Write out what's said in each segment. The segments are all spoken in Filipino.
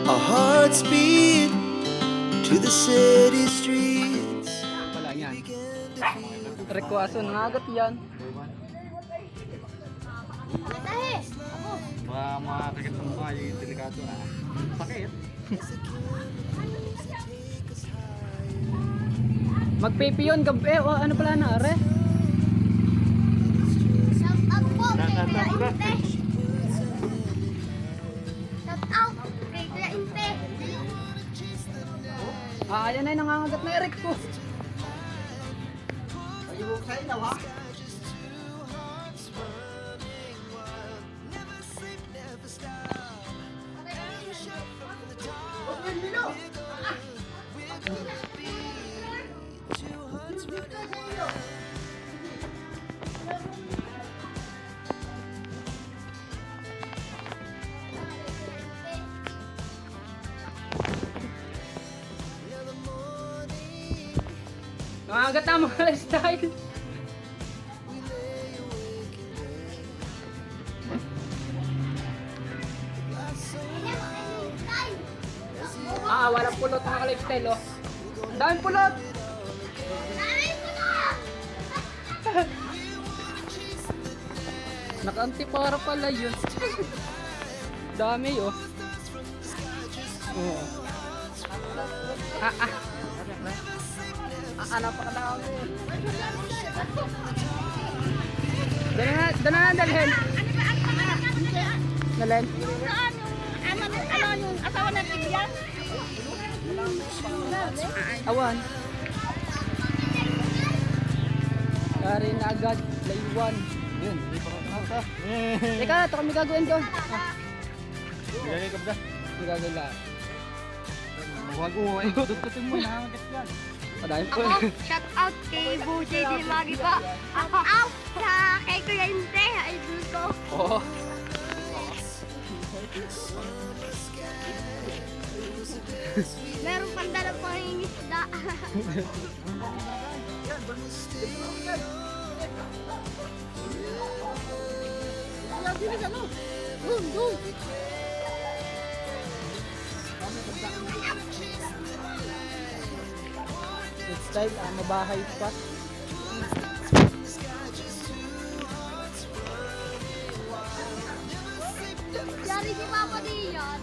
Our hearts beat to the city streets. Wala yan. Rekwaso, nangagat yan. Baka makakagit ng mukha yung delikado na. Sakit. Magpipiyon gabi. O ano pala na, are? Shout out po kay Kuya Inte. Shout out kay Kuya Inte. Ayan na yung nangangagat na Eric ko. Ayun sa ilaw ha. Nangangagat na mga lifestyle. Walang pulot mga lifestyle oh. Ang daming pulot. Naka-antipara pala yun. Dami oh. Oo. Napakadami. Doon na dalhin. Dalhin. Ano yung asawa ng Tigyan? Awan. Kari na agad. Laywan. Yun. Teka, ito kami gagawin doon. Bigay ka ba? Hindi gagawin lahat. Huwag uwi. Tututin mo na. Padahil po. Shout out kay Bujay Di Magi po. Shout out sa kay Kuya Inte. Idol ko. Oo. Meron pang dalang pangingisda. Boom, boom. Next time, mabahay pa. Yari si Papa Dion.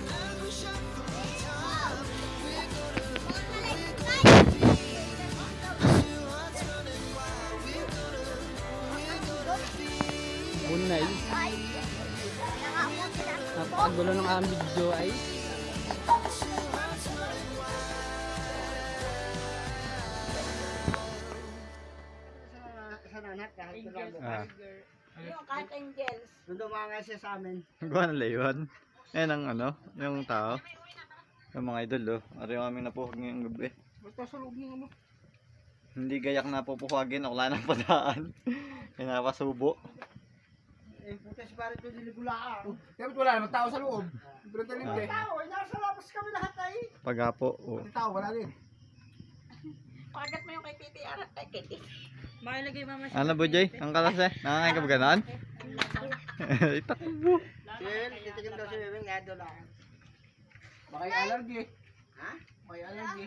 Bunay. Napakagulo ng aming video ay. Sa nanak kahit Yung kahit angels. nung dumanga siya sa amin. Gawa ng layon. Ayan ang ano, yung tao. Yung mga idol oh. Ano yung aming napuhag ngayong gabi. Basta sa loob ng ano. Hindi gayak na pupuhagin. Wala ng padaan. Yung napasubo. Eh, putas para ito dilibulaan. Dapat wala naman tao sa loob. Pero talim din. Tao, nasa labas kami lahat ay. Pagapo. Oh. Pati tao, wala din. Pagkat mo yung kay Titi Arat ay kay Titi. Mailagay mama Ano ba Jay? Ang kalas eh. Nakakain ka ba ganon? Itakbo. Sil, titigim daw si Bebeng, nga doon lang. Baka yung allergy. Ha? Baka yung allergy.